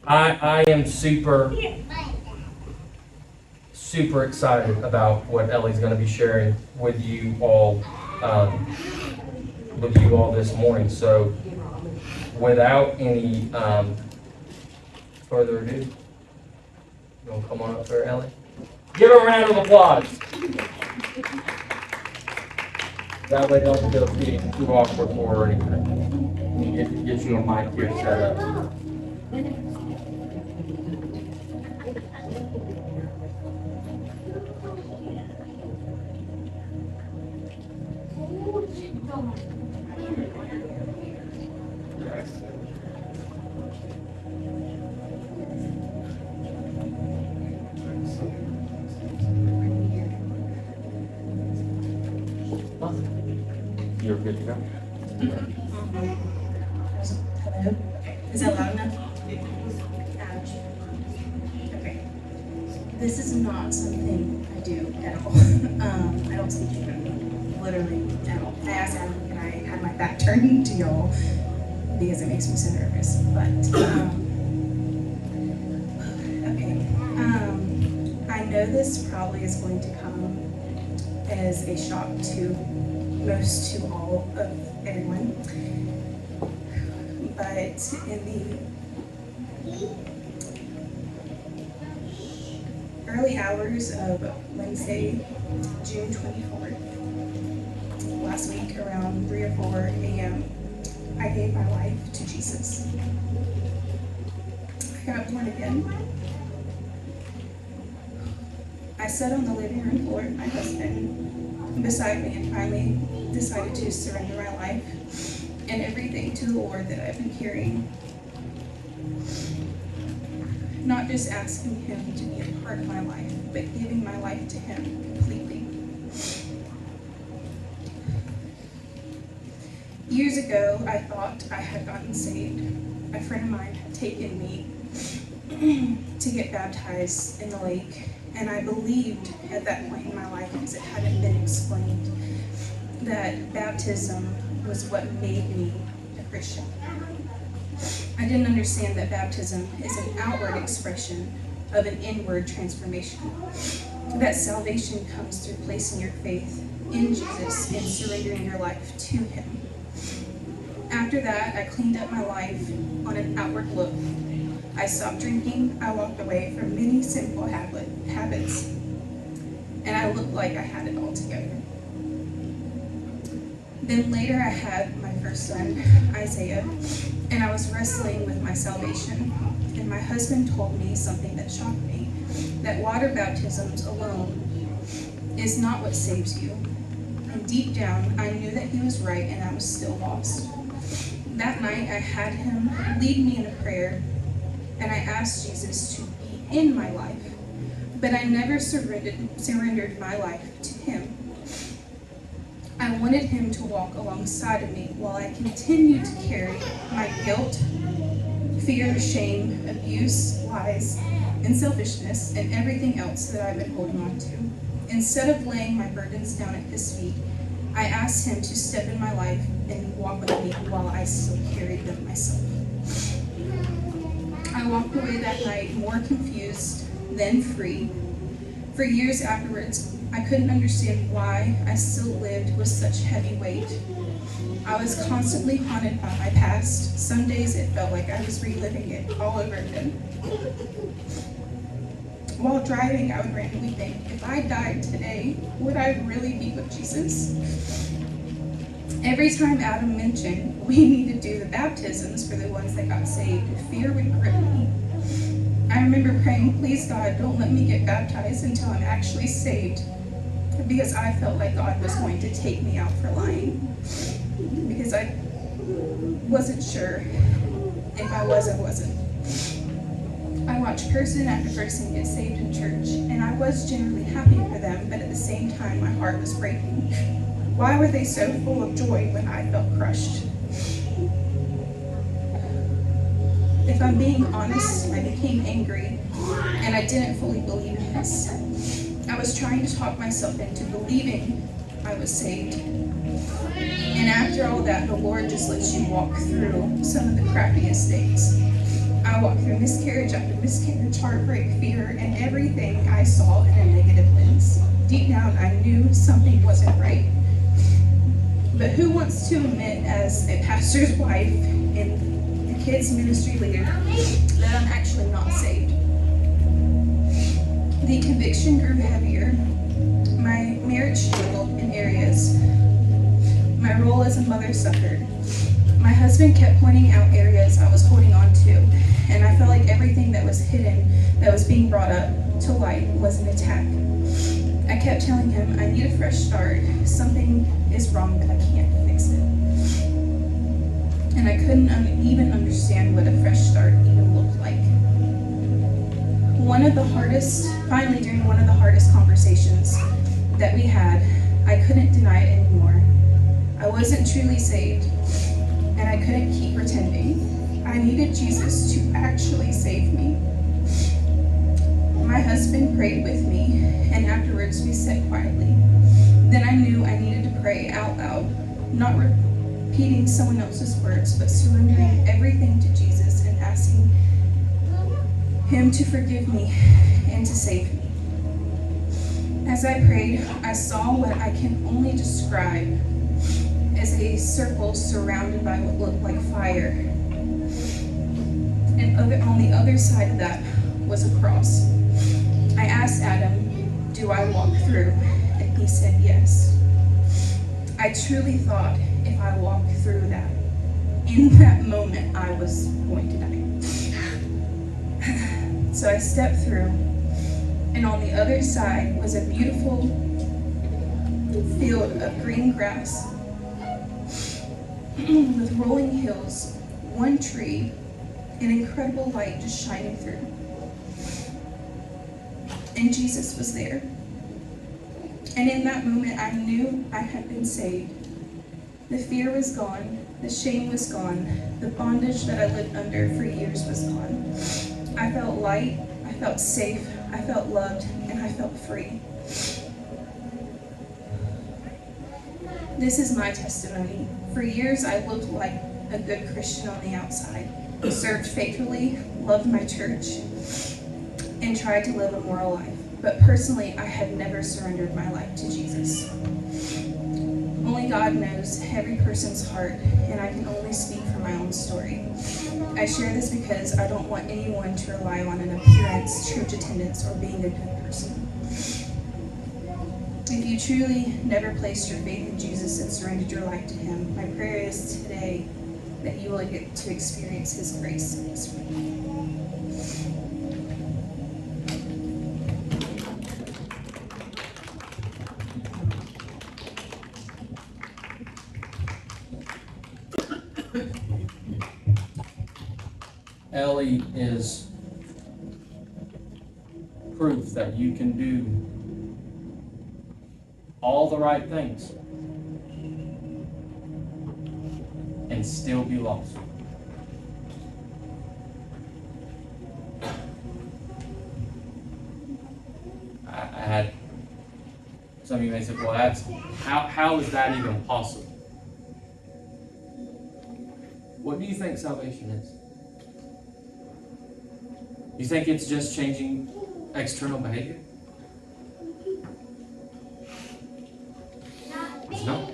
I am super excited about what Ellie's going to be sharing with you all this morning. So, without any further ado, you want to come on up there, Ellie? Give her a round of applause. That way, don't feel too awkward for her or anything. Get you a mic here set up. You're good to go. Hello? Is that loud enough? Ouch. Okay. This is not something I do at all. I don't speak German, literally at all. I asked Adam, can I have my back turned to y'all because it makes me so nervous. But, okay. I know this probably is going to come as a shock to all of everyone. But in the early hours of Wednesday, June 24th, last week around 3 or 4 a.m., I gave my life to Jesus. I got born again. I sat on the living room floor with my husband beside me and finally decided to surrender my life and everything to the Lord that I've been carrying. Not just asking Him to be a part of my life, but giving my life to Him completely. Years ago, I thought I had gotten saved. A friend of mine had taken me to get baptized in the lake, and I believed at that point in my life, because it hadn't been explained, that baptism was what made me a Christian. I didn't understand that baptism is an outward expression of an inward transformation. That salvation comes through placing your faith in Jesus and surrendering your life to Him. After that, I cleaned up my life on an outward look. I stopped drinking, I walked away from many sinful habits, and I looked like I had it all together. Then later I had my first son, Isaiah, and I was wrestling with my salvation. And my husband told me something that shocked me, that water baptisms alone is not what saves you. And deep down, I knew that he was right and I was still lost. That night, I had him lead me in a prayer, and I asked Jesus to be in my life, but I never surrendered my life to Him. I wanted Him to walk alongside of me while I continued to carry my guilt, fear, shame, abuse, lies, and selfishness, and everything else that I've been holding on to. Instead of laying my burdens down at His feet, I asked Him to step in my life and walk with me while I still carried them myself. I walked away that night more confused than free. For years afterwards, I couldn't understand why I still lived with such heavy weight. I was constantly haunted by my past. Some days it felt like I was reliving it all over again. While driving, I would randomly think, if I died today, would I really be with Jesus? Every time Adam mentioned we need to do the baptisms for the ones that got saved, fear would grip me. I remember praying, please God, don't let me get baptized until I'm actually saved, because I felt like God was going to take me out for lying, because I wasn't sure if I was or wasn't. I watched person after person get saved in church, and I was generally happy for them, but at the same time my heart was breaking. Why were they so full of joy when I felt crushed? If I'm being honest, I became angry, and I didn't fully believe in this. I was trying to talk myself into believing I was saved. And after all that, the Lord just lets you walk through some of the crappiest days. I walked through miscarriage after miscarriage, heartbreak, fear, and everything I saw in a negative lens. Deep down, I knew something wasn't right. But who wants to admit, as a pastor's wife and the kids' ministry leader, that I'm actually not saved? The conviction grew heavier. My marriage struggled in areas. My role as a mother suffered. My husband kept pointing out areas I was holding on to, and I felt like everything that was hidden, that was being brought up to light, was an attack. I kept telling him, I need a fresh start. Something is wrong, but I can't fix it. And I couldn't even understand what a fresh start even looked like. Finally during one of the hardest conversations that we had, I couldn't deny it anymore. I wasn't truly saved, and I couldn't keep pretending. I needed Jesus to actually save me. My husband prayed with me, and afterwards we sat quietly. Then I knew I needed to pray out loud, not repeating someone else's words, but surrendering everything to Jesus and asking Him to forgive me and to save me. As I prayed, I saw what I can only describe as a circle surrounded by what looked like fire. And on the other side of that was a cross. I asked Adam, do I walk through? And he said yes. I truly thought if I walked through that, in that moment I was going to die. So I stepped through, and on the other side was a beautiful field of green grass with rolling hills, one tree, an incredible light just shining through. And Jesus was there. And in that moment, I knew I had been saved. The fear was gone, the shame was gone, the bondage that I lived under for years was gone. I felt light, I felt safe, I felt loved, and I felt free. This is my testimony. For years, I looked like a good Christian on the outside, served faithfully, loved my church, and tried to live a moral life. But personally, I had never surrendered my life to Jesus. Only God knows every person's heart, and I can only speak from my own story. I share this because I don't want anyone to rely on an appearance, church attendance, or being a good person. If you truly never placed your faith in Jesus and surrendered your life to Him, my prayer is today that you will get to experience His grace and His freedom. Ellie is proof that you can do all the right things and still be lost. I had some of you may say, well, that's how is that even possible? What do you think salvation is? You think it's just changing external behavior? No.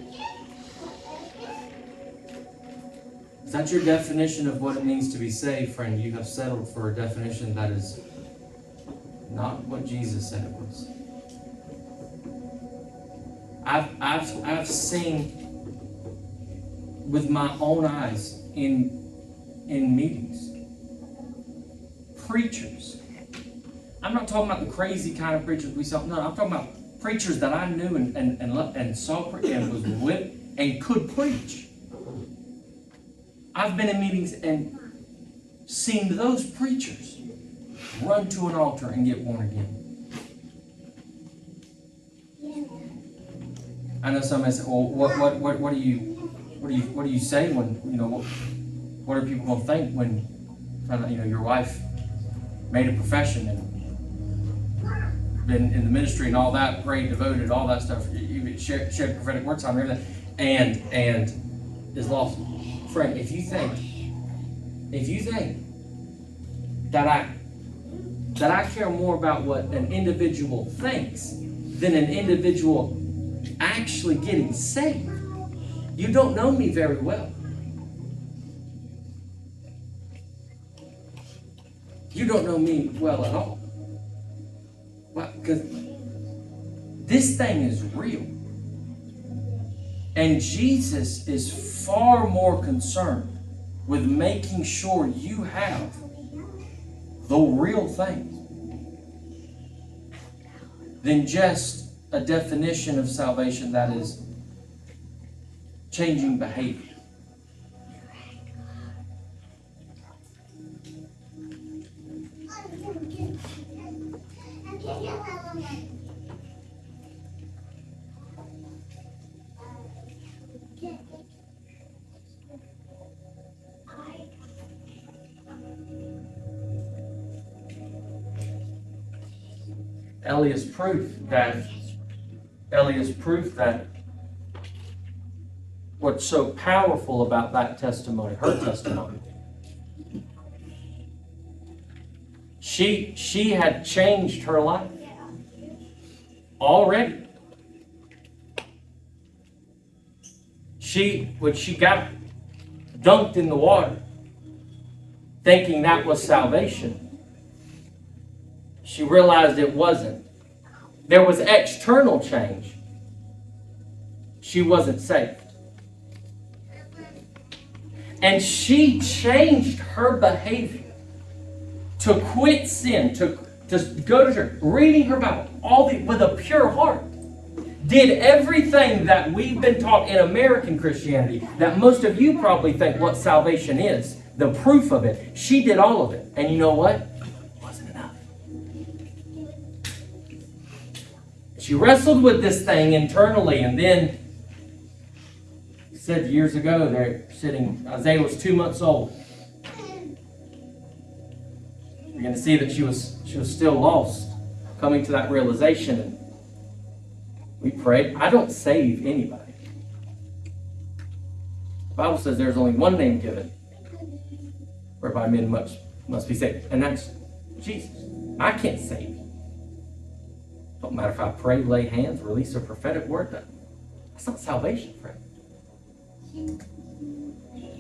Is that your definition of what it means to be saved, friend? You have settled for a definition that is not what Jesus said it was. I've seen with my own eyes in meetings preachers. I'm not talking about the crazy kind of preachers we saw. No, I'm talking about preachers that I knew and saw and was with and could preach. I've been in meetings and seen those preachers run to an altar and get born again. I know somebody said, "Well, what do you say when what are people gonna think when your wife made a profession and been in the ministry and all that, prayed, devoted, all that stuff, you shared prophetic words on everything, and is lost." Friend, if you think that I care more about what an individual thinks than an individual actually getting saved. You don't know me very well. You don't know me well at all. Well, because this thing is real. And Jesus is far more concerned with making sure you have the real thing than just a definition of salvation that is changing behavior. Ellie is proof that what's so powerful about that testimony, her testimony, she had changed her life already. When she got dunked in the water, thinking that was salvation, she realized it wasn't. There was external change. She wasn't saved. And she changed her behavior to quit sin, to go to church, reading her Bible, with a pure heart. Did everything that we've been taught in American Christianity, that most of you probably think what salvation is, the proof of it. She did all of it. And you know what? She wrestled with this thing internally, and then said years ago, they're sitting, Isaiah was 2 months old. You're going to see that she was still lost, coming to that realization. And we prayed. I don't save anybody. The Bible says there's only one name given whereby men must be saved, and that's Jesus. I can't save you. Don't matter if I pray, lay hands, release a prophetic word. That's not salvation, friend.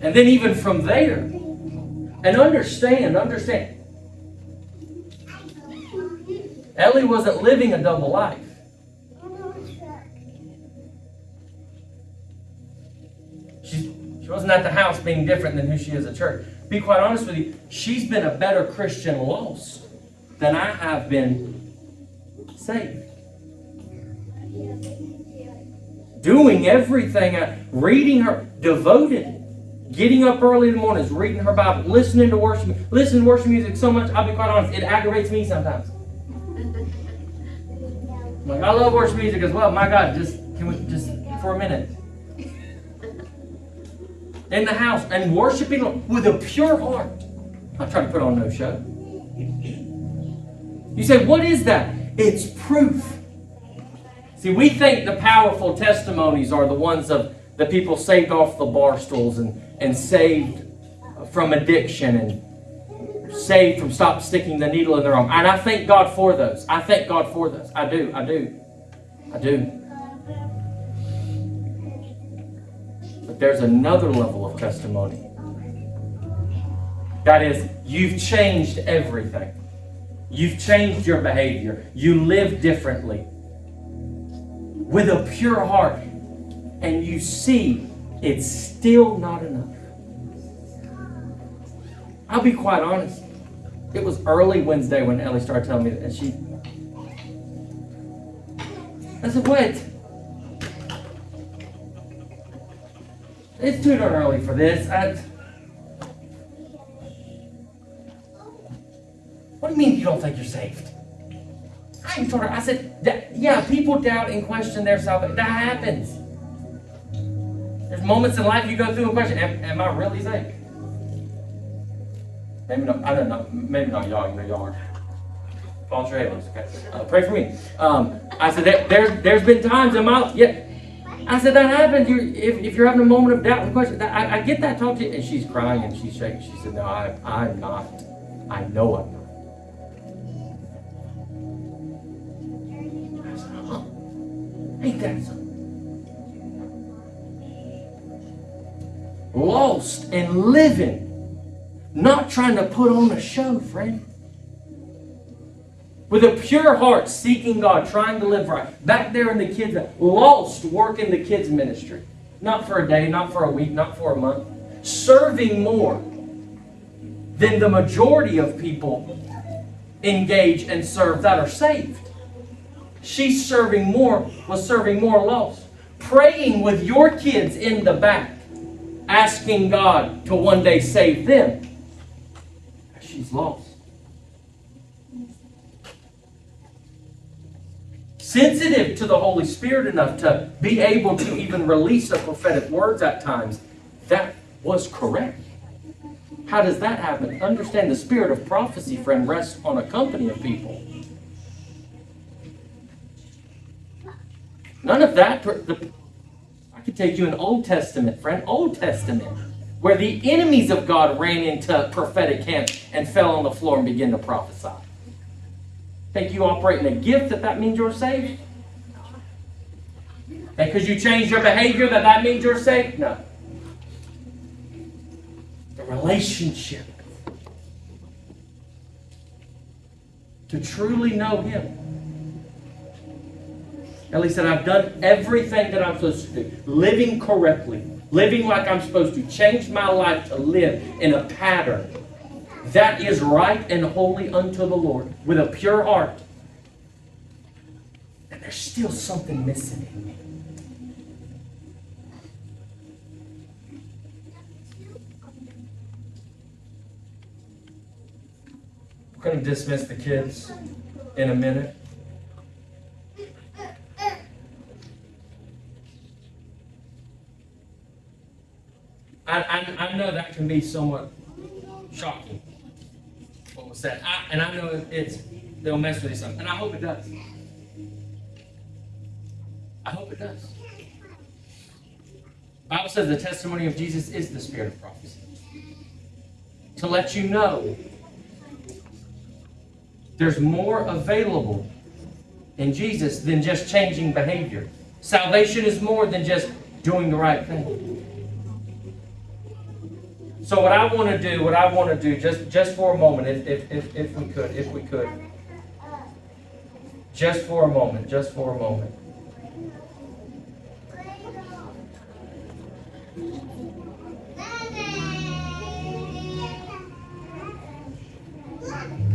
And then even from there, and understand. Ellie wasn't living a double life. She wasn't at the house being different than who she is at church. Be quite honest with you, she's been a better Christian lost than I have been saved. Doing everything, reading her, devoted, getting up early in the mornings, reading her Bible, listening to worship music so much, I'll be quite honest, it aggravates me sometimes. Like, I love worship music as well. My God, can we just for a minute? In the house and worshiping with a pure heart. I'm trying to put on no show. You say, what is that? It's proof. See, we think the powerful testimonies are the ones of the people saved off the bar stools and saved from addiction and saved from stop sticking the needle in their arm. And I thank God for those. I do. But there's another level of testimony. That is, you've changed everything. You've changed your behavior. You live differently. With a pure heart. And you see it's still not enough. I'll be quite honest. It was early Wednesday when Ellie started telling me that. And I said, what? It's too darn early for this. What do you mean you don't think you're saved? I said, yeah, people doubt and question their salvation. That happens. There's moments in life you go through and question, am I really saved? Maybe not, I don't know. Maybe not y'all, y'all aren't. Fall your head, okay? Pray for me. I said, there's been times in my life, yeah. I said, that happens. If you're having a moment of doubt and question, I get that talk to you. And she's crying and she's shaking. She said, no, I'm not. I know I'm not. I said, huh? Ain't that something? Lost and living, not trying to put on a show, friend. With a pure heart, seeking God, trying to live right. Back there in the kids, lost work in the kids' ministry. Not for a day, not for a week, not for a month. Serving more than the majority of people engage and serve that are saved. She's was serving more lost. Praying with your kids in the back, asking God to one day save them. She's lost. Sensitive to the Holy Spirit enough to be able to even release a prophetic words at times. That was correct. How does that happen? Understand the spirit of prophecy, friend, rests on a company of people. None of that. I could take you in Old Testament, friend. Old Testament. Where the enemies of God ran into prophetic camp and fell on the floor and began to prophesy. Think you operate in a gift that means you're saved? And because you change your behavior that means you're saved? No. The relationship. To truly know Him. Ellie said, I've done everything that I'm supposed to do. Living correctly. Living like I'm supposed to. Change my life to live in a pattern that is right and holy unto the Lord. With a pure heart. And there's still something missing in me. We're going to dismiss the kids in a minute. I know that can be somewhat shocking. What was that? I know they'll mess with you some, and I hope it does. I hope it does. The Bible says the testimony of Jesus is the spirit of prophecy. To let you know there's more available in Jesus than just changing behavior. Salvation is more than just doing the right thing. So what I want to do, just for a moment, if we could, just for a moment.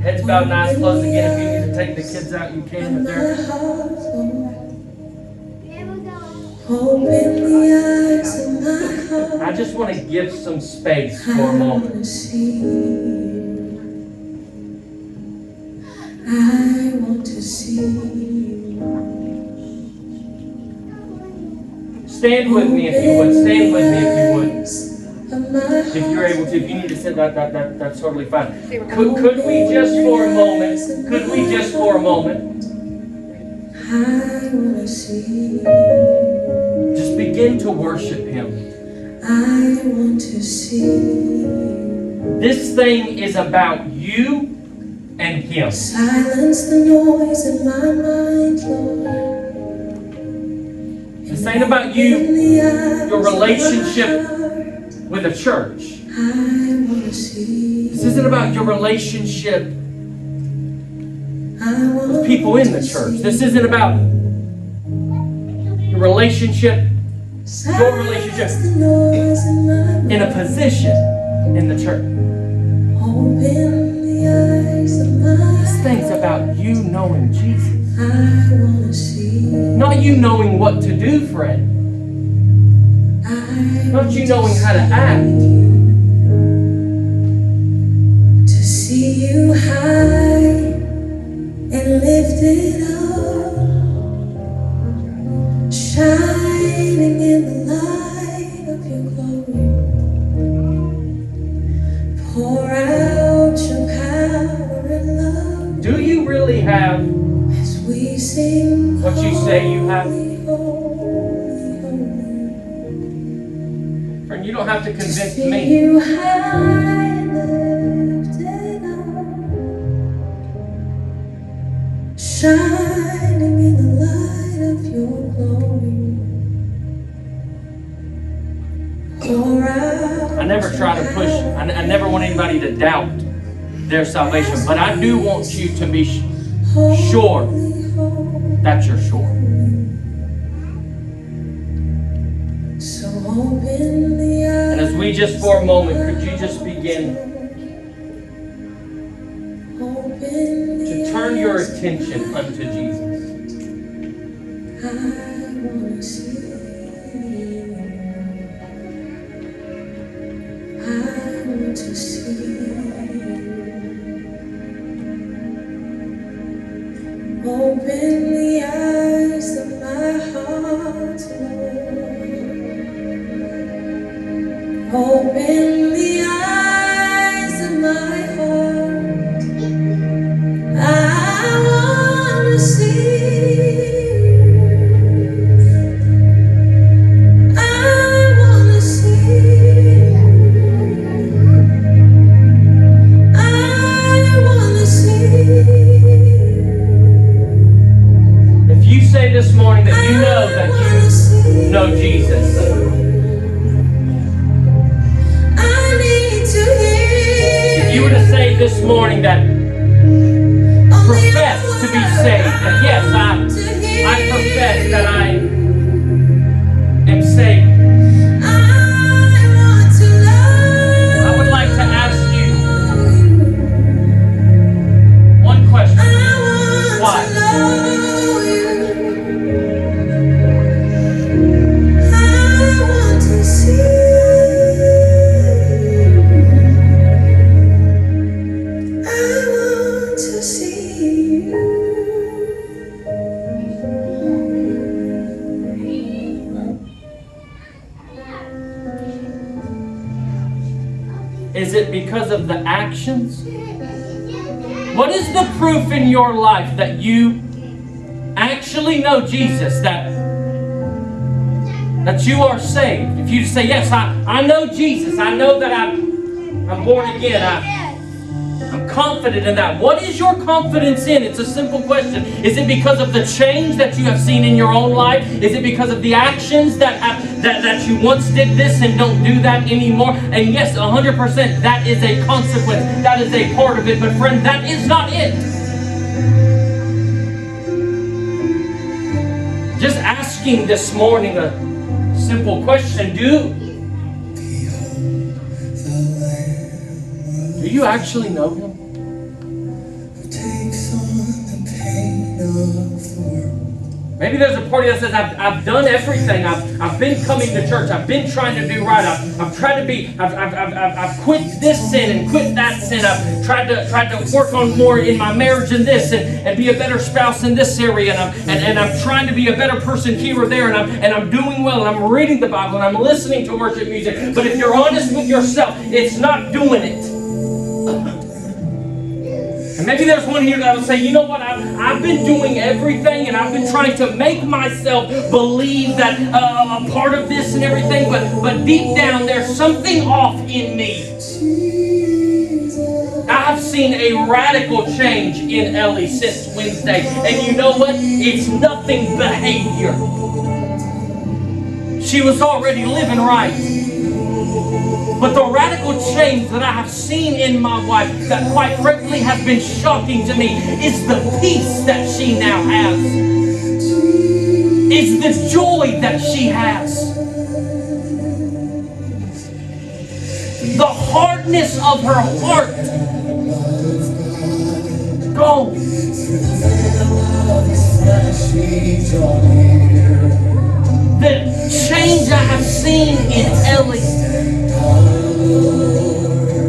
Heads bowed, eyes closed again. If you need to take the kids out, you can. If they're... Open the eyes of my heart. I just want to give some space for a moment. I want to see. Stand with me if you would. Stand with me if you would. If you're able to. If you need to sit, that's totally fine. Could we just for a moment? I want to see. Just begin to worship Him. I want to see. This thing is about you and Him. Silence the noise in my mind, Lord. This ain't about you, your relationship with a church. I want to see. This isn't about your relationship with people in the church. This isn't about your relationship in a position in the church. This thing's about you knowing Jesus. Not you knowing what to do, friend. Not you knowing how to act. To see you high and lifted up, shining in the light of your glory. Pour out your power and love. Do you really have as we sing what you say you have? Friend, you don't have to convince me. You high and lifted up. shining in the light of your glory. Pour out. I never try to push, I never want anybody to doubt their salvation, but I do want you to be sure that you're sure. So open the eyes. And as we just for a moment, could you just begin to turn your attention unto Jesus? I want to see you. I want to see you. Open the eyes of my heart, Lord. Open the eyes of my heart. I want to see you. I want to see you. I want to see you. If you say this morning that you know that you know Jesus, if you were to say this morning that profess to be saved, that yes, I profess that I am saved, I would like to ask you one question. Why? Is it because of the actions? What is the proof in your life that you actually know Jesus, that you are saved? If you say, yes, I know Jesus, I know that I'm born again, I'm confident in that. What is your confidence in? It's a simple question. Is it because of the change that you have seen in your own life? Is it because of the actions that you once did this and don't do that anymore? And yes, 100%, that is a consequence. That is a part of it. But friend, that is not it. Just asking this morning a simple question. Do you actually know Him? Maybe there's a party that says, I've done everything. I've been coming to church. I've been trying to do right. I've tried to be. I've quit this sin and quit that sin. I've tried to work on more in my marriage and this and be a better spouse in this area. And I'm trying to be a better person here or there. And I'm doing well. And I'm reading the Bible and I'm listening to worship music. But if you're honest with yourself, it's not doing it. And maybe there's one here that will say, you know what, I've been doing everything and I've been trying to make myself believe that a part of this and everything, but deep down there's something off in me. I've seen a radical change in Ellie since Wednesday. And you know what? It's nothing behavior. She was already living right. But the radical change that I have seen in my wife, that quite frankly has been shocking to me, is the peace that she now has. It's the joy that she has. The hardness of her heart gone. The change I have seen in Ellie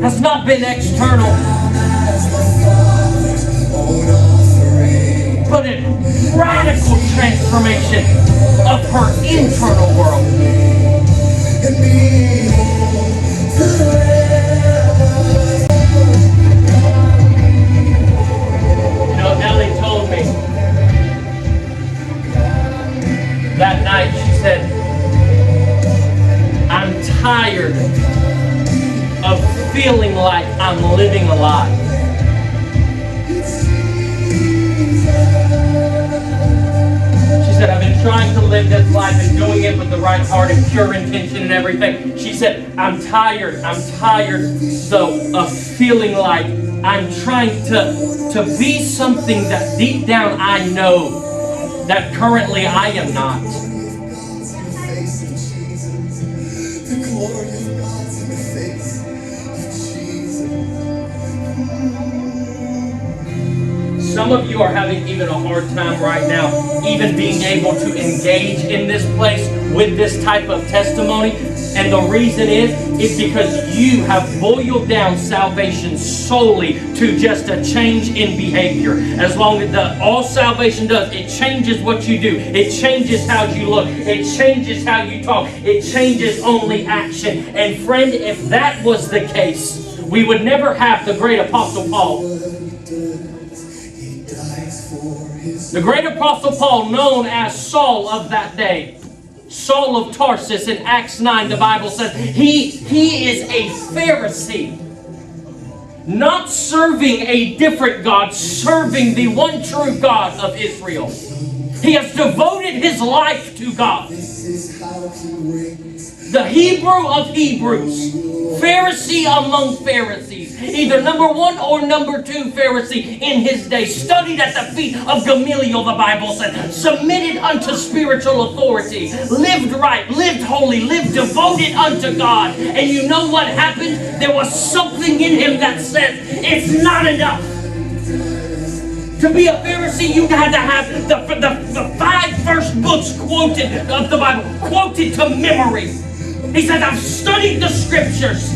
has not been external, but a radical transformation of her internal world. You know, Ellie told me that night, she said, I'm tired of feeling like I'm living a lie. and trying to live this life and doing it with the right heart and pure intention and everything. She said, I'm tired though of feeling like I'm trying to be something that deep down I know that currently I am not. Some of you are having even a hard time right now, even being able to engage in this place with this type of testimony. And the reason is because you have boiled down salvation solely to just a change in behavior. As long as all salvation does, it changes what you do. It changes how you look. It changes how you talk. It changes only action. And friend, if that was the case, we would never have the great Apostle Paul. The great Apostle Paul, known as Saul of that day, Saul of Tarsus, in Acts 9, the Bible says, he is a Pharisee, not serving a different God, serving the one true God of Israel. He has devoted his life to God. The Hebrew of Hebrews, Pharisee among Pharisees, either number one or number two Pharisee in his day, studied at the feet of Gamaliel, the Bible said, submitted unto spiritual authority, lived right, lived holy, lived devoted unto God. And you know what happened? There was something in him that said, it's not enough. To be a Pharisee, you had to have the 5 first books quoted of the Bible, quoted to memory. He said, I've studied the scriptures.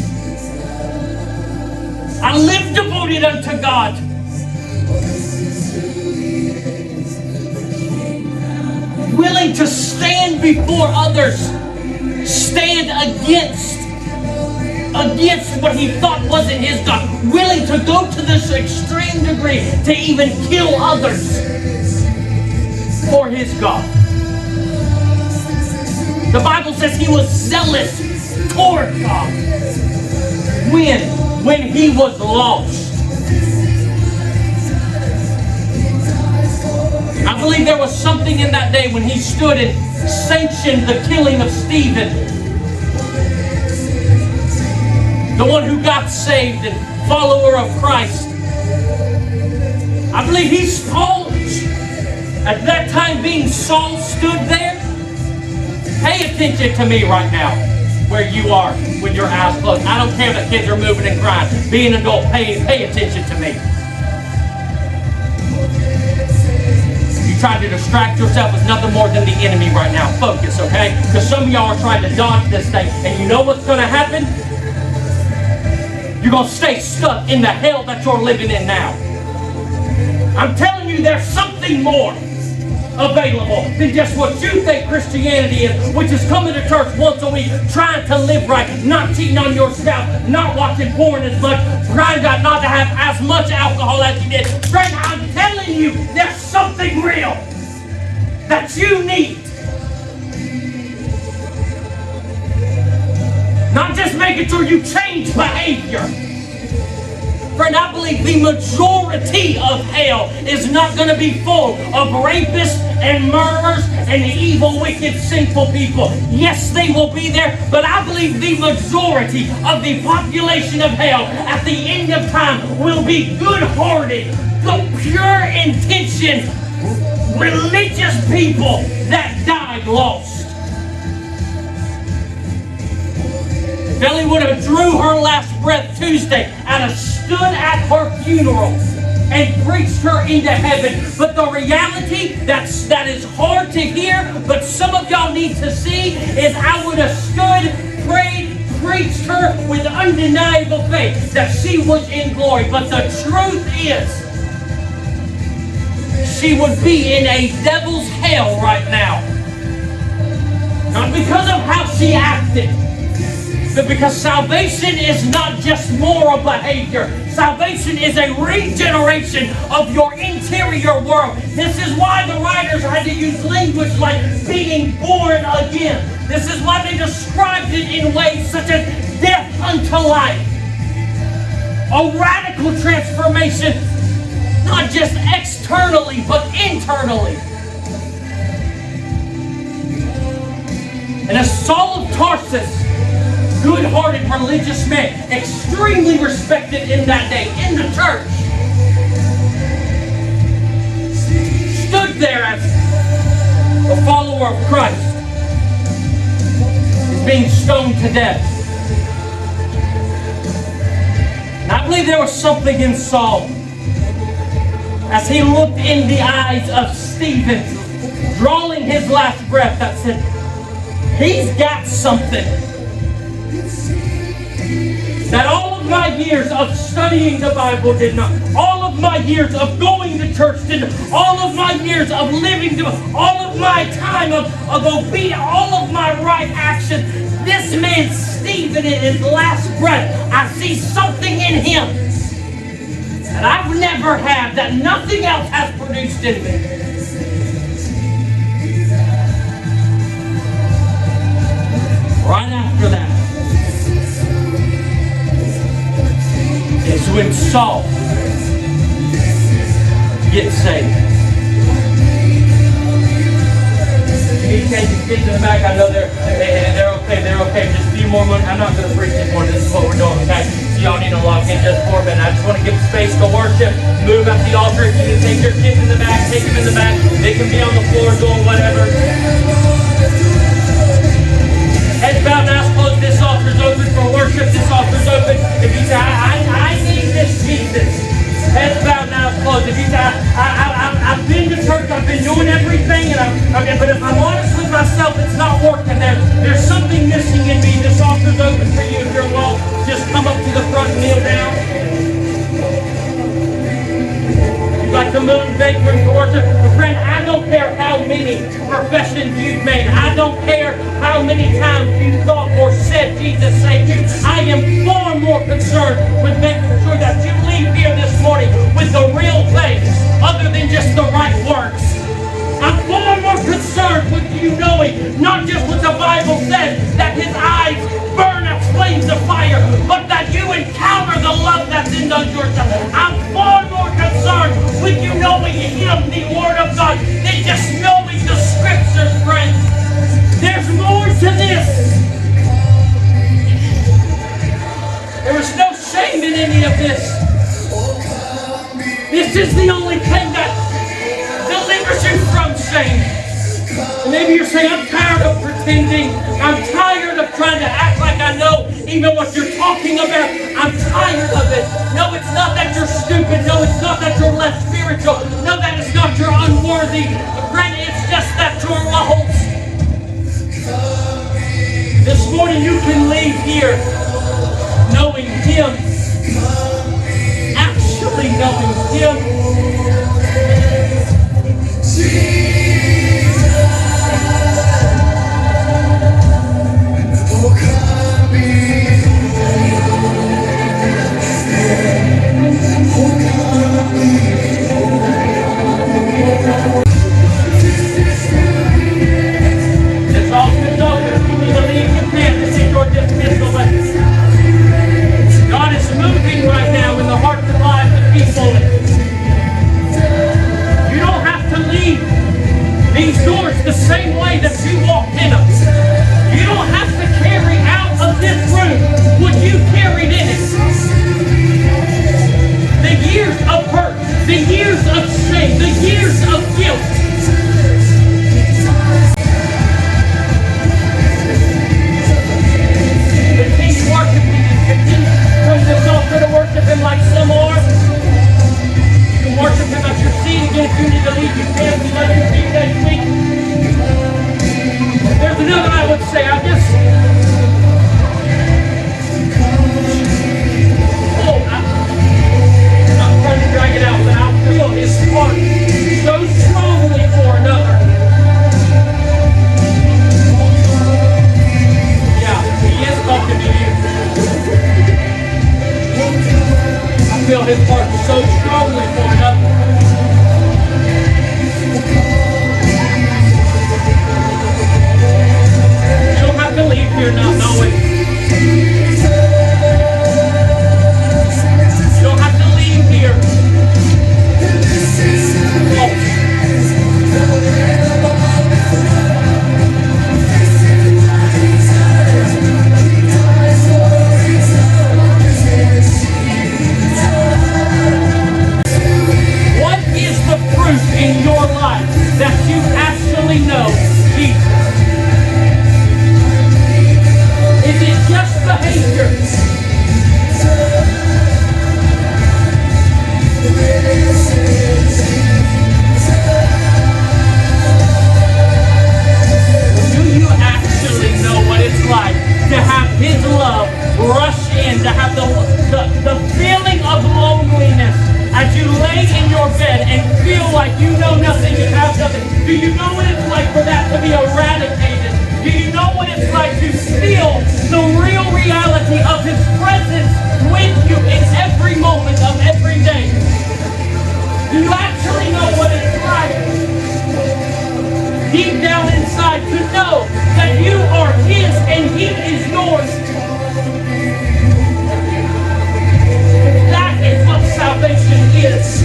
I live devoted unto God. Willing to stand before others, stand against what he thought wasn't his God. Willing to go to this extreme degree to even kill others for his God. The Bible says he was zealous toward God when he was lost. I believe there was something in that day when he stood and sanctioned the killing of Stephen, the one who got saved and follower of Christ. I believe Paul, at that time being Saul, stood there. Pay attention to me right now, where you are with your eyes closed. I don't care that kids are moving and crying. Be an adult, pay attention to me. You try to distract yourself with nothing more than the enemy right now. Focus, okay? Because some of y'all are trying to dodge this thing. And you know what's going to happen? You're going to stay stuck in the hell that you're living in now. I'm telling you, there's something more available than just what you think Christianity is, which is coming to church once a week, trying to live right, not cheating on your spouse, not watching porn as much, trying not to have as much alcohol as you did. Friend, I'm telling you, there's something real that you need. Not just making sure you change behavior. Friend, I believe the majority of hell is not going to be full of rapists and murderers and evil, wicked, sinful people. Yes, they will be there, but I believe the majority of the population of hell at the end of time will be good-hearted, pure intention, religious people that died lost. Ellie would have drew her last breath Tuesday and have stood at her funeral and preached her into heaven. But the reality that is hard to hear, but some of y'all need to see, is I would have stood, prayed, preached her with undeniable faith that she was in glory. But the truth is, she would be in a devil's hell right now. Not because of how she acted, but because salvation is not just moral behavior. Salvation is a regeneration of your interior world. This is why the writers had to use language like being born again. This is why they described it in ways such as death unto life. A radical transformation, not just externally, but internally. And a Saul of Tarsus, good-hearted religious man, extremely respected in that day in the church, stood there as a follower of Christ, is being stoned to death. And I believe there was something in Saul as he looked in the eyes of Stephen, drawing his last breath, that said, he's got something that all of my years of studying the Bible did not. All of my years of going to church did not. All of my years of living, all of my time of obedience, all of my right action. This man, Stephen, in his last breath, I see something in him that I've never had, that nothing else has produced in me. Right after that is when Saul gets saved. You take the kids in the back. I know they're okay. Just a few more minutes. I'm not going to preach this morning. This is what we're doing, okay? So y'all need to lock in just for a minute. I just want to give space to worship. Move up the altar. If you can take your kids in the back, take them in the back. They can be on the floor doing whatever. Heads bowed, eyes closed. This altar's open for worship. This altar's open. If you say, I need this Jesus. Heads bowed, eyes closed. If you say, I've been to church, I've been doing everything, but if I'm honest with myself, it's not working. There's something missing in me. This altar's open for you. If you're lost, just come up to the front and kneel down. Like the moon vagrant to worship. Friend, I don't care how many professions you've made. I don't care how many times you thought or said Jesus saved you. I am far more concerned with making sure that you leave here this morning with the real things other than just the right words. I'm far more concerned with you knowing not just what the Bible says, that his eyes burn as flames of fire, but that you encounter the love that's in those yourself. I'm far more concerned with you knowing him, the Word of God, than just knowing the Scriptures, friends. There's more to this. There is no shame in any of this. This is the only thing that delivers you from shame. And maybe you're saying, I'm tired of pretending. I'm tired of trying to act like I know even what you're talking about. I'm tired of it. No, it's not that you're stupid. No, it's not that you're less spiritual. No, that it's not you're unworthy. Granted, it's just that you're lost. This morning you can leave here knowing him. Actually knowing him. God is moving right now in the hearts and lives of people. You don't have to leave these doors the same way that you walked in them. You don't have to carry out of this room what you carried in it. The years of hurt, the years of shame, the years of guilt. Continue worshiping and continue from this altar to worship him like some are. You can worship him at your seat again. If you need to leave, you can. We love you. See you next week. There's another I would say. I'm not trying to drag it out, but I feel his heart so strongly for another. He is talking to you. I feel his heart actually know what it's like deep down inside to know that you are His and He is yours. That is what salvation is.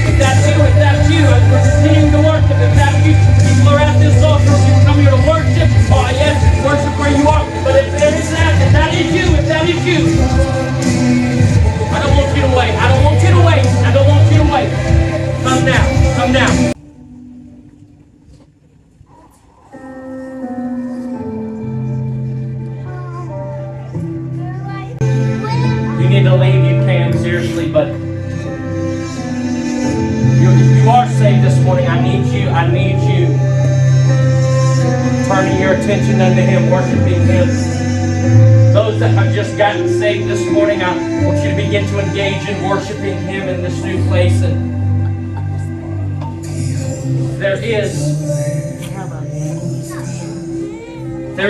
If that's you, as we're continuing to worship, if that's you, people are at this altar, you come here to worship, oh yes, worship where you are, but if there is that, if that is you, I don't want you to wait, I don't want you to wait, I don't want you to wait. Come now, come now. You need to leave, you can, seriously, but you are saved this morning. I need you turning your attention unto Him, worshiping Him. Those that have just gotten saved this morning, I want you to begin to engage in worshiping Him in this new place. And there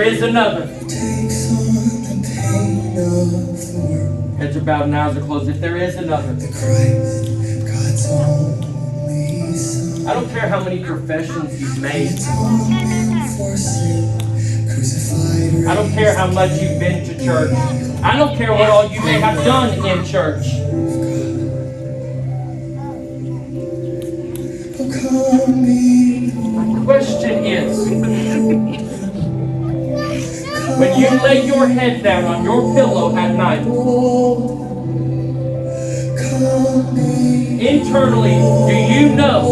is another. Heads are bowed and eyes are closed. If there is another, I don't care how many professions you've made. I don't care how much you've been to church. I don't care what all you may have done in church. The question is, when you lay your head down on your pillow at night, internally, do you know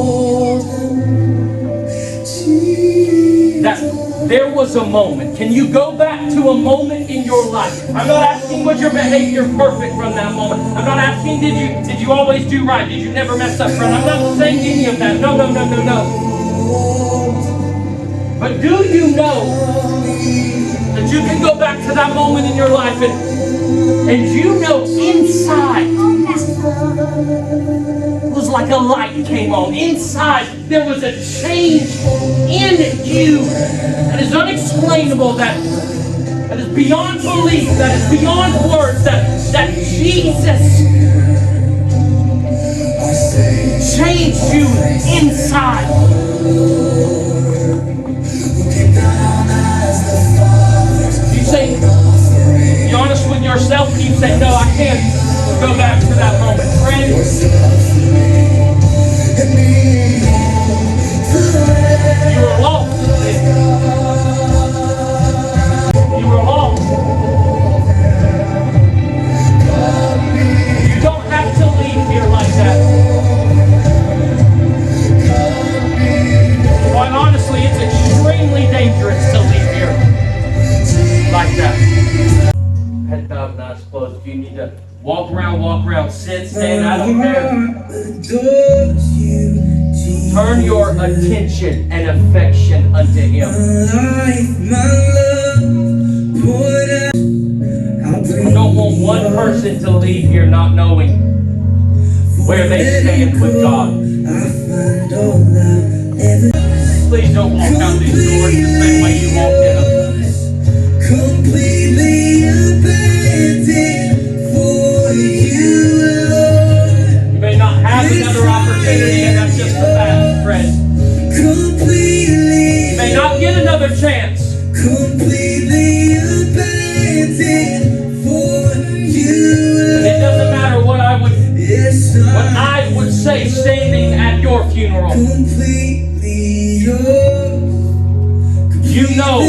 that there was a moment? Can you go back to a moment in your life? I'm not asking was your behavior perfect from that moment. I'm not asking did you always do right? Did you never mess up, friend? I'm not saying any of that. No. But do you know that you can go back to that moment in your life and you know inside it was like a light came on. Inside there was a change in you that is unexplainable, that is beyond belief, that is beyond words, that Jesus changed you inside. You say, be honest with yourself, and you say, no, I can't go back to that moment. Friend, you were lost. You were lost. You don't have to leave here like that. Quite honestly, it's extremely dangerous to leave here like that. Head bowed and eyes closed. If you need to walk around, sit, stand, I don't care. Turn your attention and affection unto Him. I don't want one person to leave here not knowing where they stand with God. Please don't walk out these doors the same way you walked in them. Completely abandoned for you, Lord. You may not have another opportunity, and that's just the fact, friend. Completely. You may not get another chance. Completely abandoned for you, And it doesn't matter what I would say standing at your funeral. Completely yours. You know.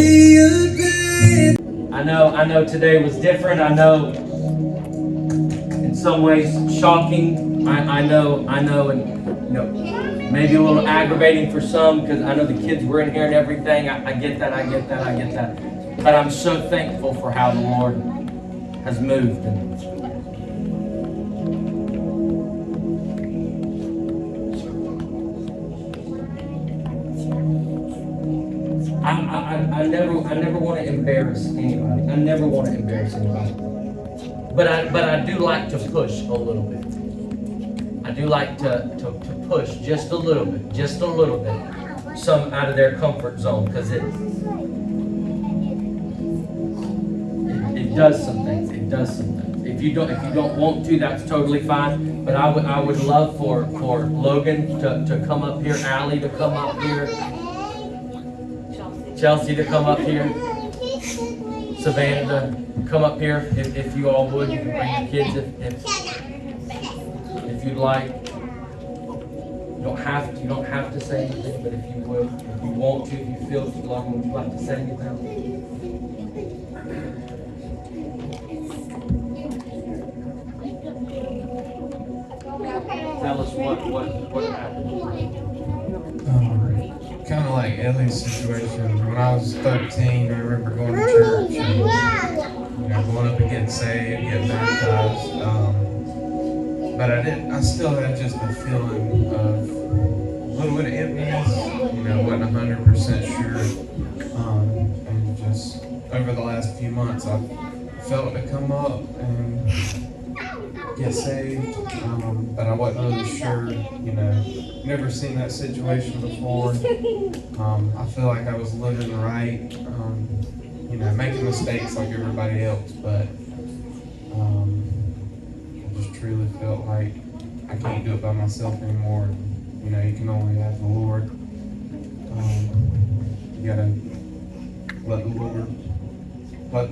I know today was different. I know in some ways shocking. I know, and maybe a little aggravating for some because I know the kids were in here and everything. I get that. But I'm so thankful for how the Lord has moved. I never want to embarrass anybody. But I do like to push a little bit. I do like to push just a little bit, some out of their comfort zone, because it does some things. It If you don't want to, that's totally fine. But I would love for Logan to come up here, Allie to come up here, Chelsea to come up here, Savannah to come up here. If you all would, you can bring your kids if you'd like. You don't have to say anything, but if you would, if you want to, if you feel, if you'd like to say anything. Tell us what happened. Kind of like Ellie's situation. When I was 13, I remember going to church and going up and getting saved, getting baptized. But I still had just a feeling of a little bit of emptiness. Wasn't 100% sure. And just over the last few months, I've felt it come up and get saved, but I wasn't really sure, never seen that situation before. I feel like I was living right, making mistakes like everybody else, but I just truly felt like I can't do it by myself anymore. You can only have the Lord. You gotta let the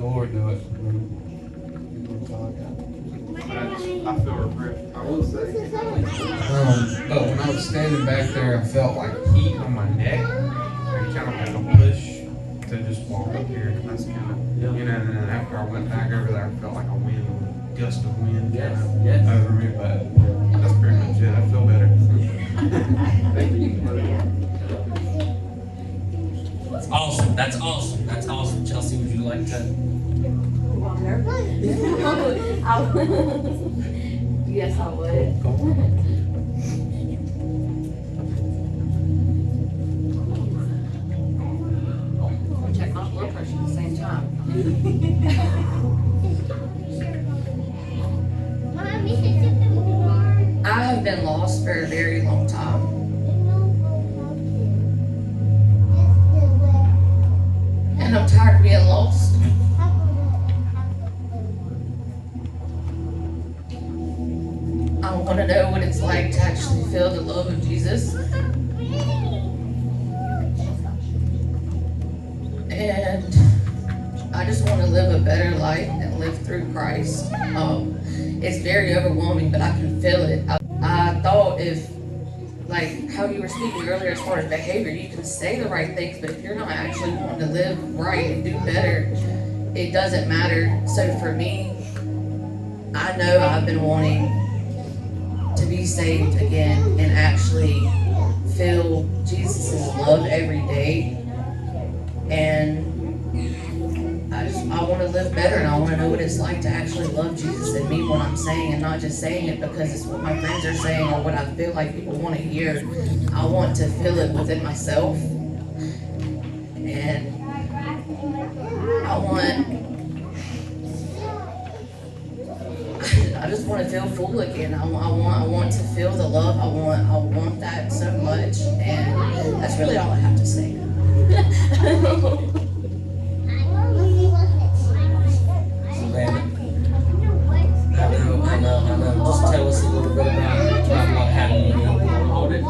Lord do it. That's all I got. I feel refreshed. I will say. But when I was standing back there, I felt like heat on my neck. I kind of had to push to just walk up here. That's kind of, and then after I went back over there, I felt like a gust of wind over me. But that's pretty much it. I feel better. That's awesome. That's awesome. That's awesome. Chelsea, would you like to? Yes, I would. I'll check my blood pressure at the same time. I have been lost for a very long time. And I'm tired of being lost. I want to know what it's like to actually feel the love of Jesus. And I just want to live a better life and live through Christ. It's very overwhelming, but I can feel it. I thought if, like how you were speaking earlier as far as behavior, you can say the right things, but if you're not actually wanting to live right and do better, it doesn't matter. So for me, I know I've been wanting to be saved again and actually feel Jesus' love every day. And I want to live better, and I want to know what it's like to actually love Jesus and mean what I'm saying, and not just saying it because it's what my friends are saying or what I feel like people want to hear. I want to feel it within myself, and I just want to feel full again. I want to feel the love. I want that so much, and that's really all I have to say. I know. Just tell us a little bit about what happened. Hold it.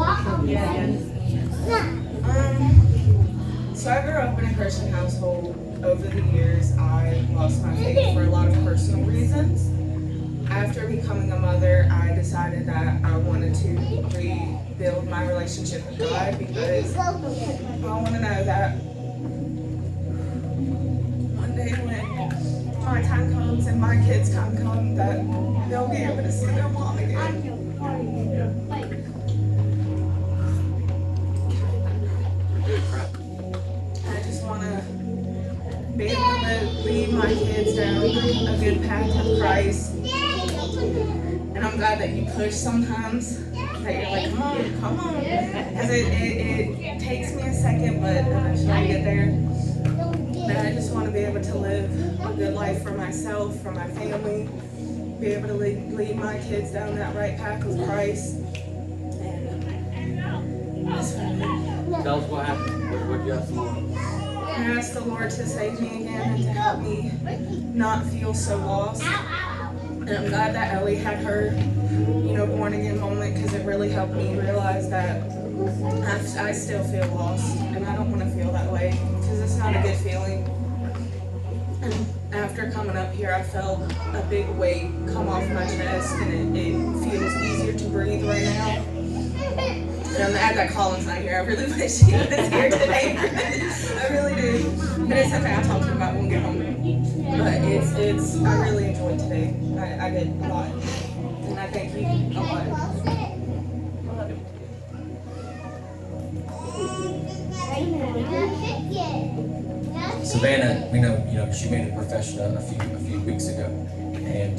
So I grew up in a Christian household. Over the years, I lost my faith for a lot of personal reasons. After becoming a mother, I decided that I wanted to rebuild my relationship with God because I want to know that one day when my time comes and my kids' time come, that they'll be able to see their mom again. I just want to be able to lead my kids down a good path with Christ. And I'm glad that you push sometimes, that you're like, come on. Because it takes me a second, but eventually I get there. But I just want to be able to live a good life for myself, for my family, be able to lead my kids down that right path with Christ. And that's what I mean. Tell us what happened. What you asked the Lord? I asked the Lord to save me again and to help me not feel so lost. And I'm glad that Ellie had her, born again moment, because it really helped me realize that I still feel lost, and I don't want to feel that way, because it's not a good feeling. And after coming up here, I felt a big weight come off my chest, and it feels easier to breathe right now. And I'm mad that Colin's not here. I really wish he was here today. I really do. But it's okay. I'll talk to him about it when we get home. But I really enjoyed today. I did a lot. And I thank you a lot. Savannah, we know, she made a profession a few weeks ago, and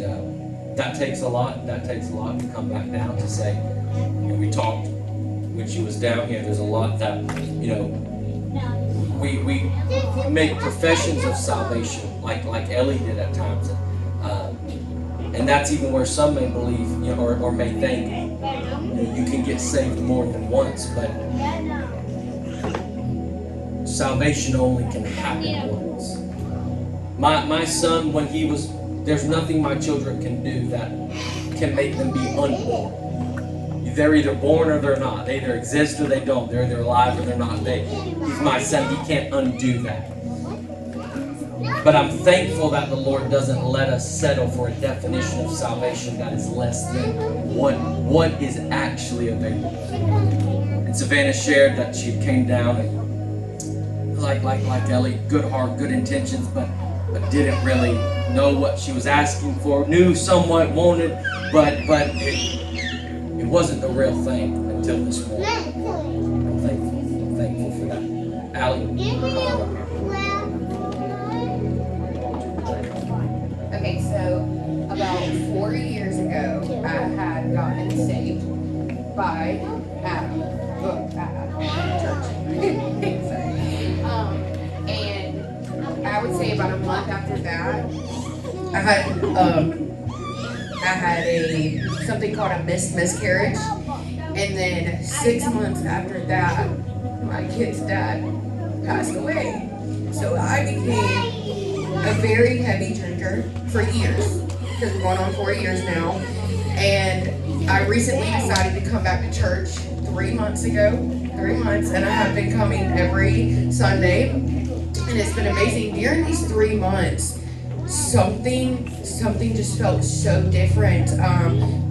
that takes a lot. That takes a lot to come back down to say. We talked when she was down here. There's a lot that we make professions of salvation, like Ellie did at times, and that's even where some may believe, or may think, you can get saved more than once, but salvation only can happen once. My son, when he was, there's nothing my children can do that can make them be unborn. They're either born or they're not. They either exist or they don't. They're either alive or they're not. He's my son. He can't undo that. But I'm thankful that the Lord doesn't let us settle for a definition of salvation that is less than what is actually available. And Savannah shared that she came down and like Ellie, good heart, good intentions, but didn't really know what she was asking for. Knew somewhat, wanted, but it wasn't the real thing until this morning. I'm thankful for that. Allie. Okay, so about 4 years ago, I had gotten saved by Adam. Church. Sorry. And I would say about a month after that, I had something called a miscarriage, and then 6 months after that, my kid's dad passed away. So I became a very heavy drinker for years, because we're going on 4 years now, and I recently decided to come back to church 3 months ago, 3 months, and I have been coming every Sunday, and it's been amazing. During these 3 months, something just felt so different.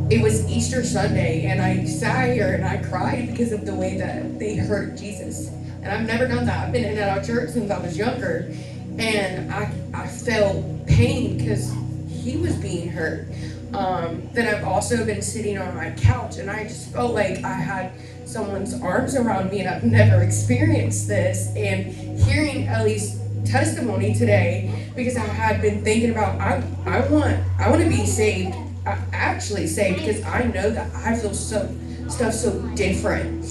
It was Easter Sunday, and I sat here and I cried because of the way that they hurt Jesus. And I've never done that. I've been in and out of church since I was younger, and I felt pain because he was being hurt. Then I've also been sitting on my couch, and I just felt like I had someone's arms around me, and I've never experienced this. And hearing Ellie's testimony today, because I had been thinking about, I want to be saved, actually saved, because I know that I feel stuff so different.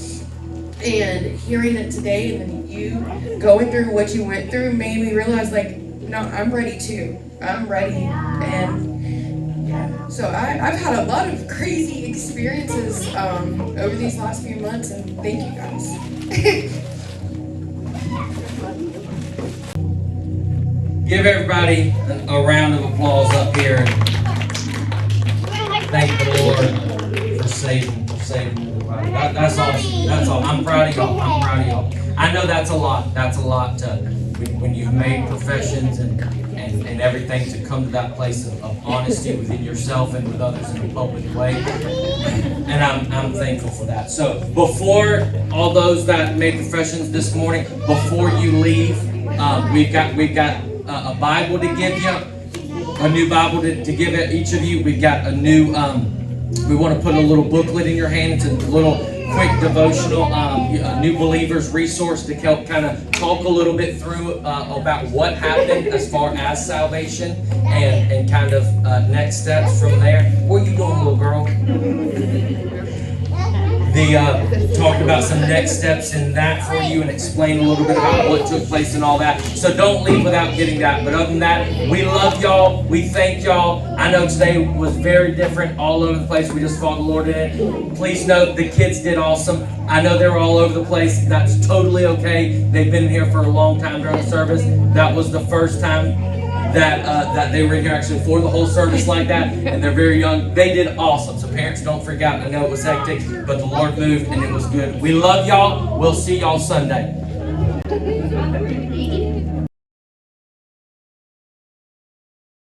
And hearing it today, and then you going through what you went through, made me realize, like, no, I'm ready too. I'm ready. And yeah, so I've had a lot of crazy experiences over these last few months, and thank you guys. Give everybody a round of applause up here, and thank the Lord for saving everybody. That's awesome. That's all. I'm proud of y'all. I know that's a lot. That's a lot to, when you've made professions and everything, to come to that place of honesty within yourself and with others in a public way. And I'm thankful for that. So before all those that made professions this morning, before you leave, we've got a Bible to give you, a new Bible to give each of you. We've got a new, we want to put a little booklet in your hand. It's a little quick devotional, a new believer's resource to help kind of talk a little bit through about what happened as far as salvation and kind of next steps from there. What are you doing, little girl? Talk about some next steps in that for you and explain a little bit about what took place and all that. So don't leave without getting that. But other than that, we love y'all. We thank y'all. I know today was very different all over the place. We just followed the Lord in it. Please note the kids did awesome. I know they were all over the place. That's totally okay. They've been here for a long time during the service. That was the first time. that they were here actually for the whole service like that, and they're very young. They did awesome. So parents, don't freak out. I know it was hectic, but the Lord moved and it was good. We love y'all. We'll see y'all Sunday.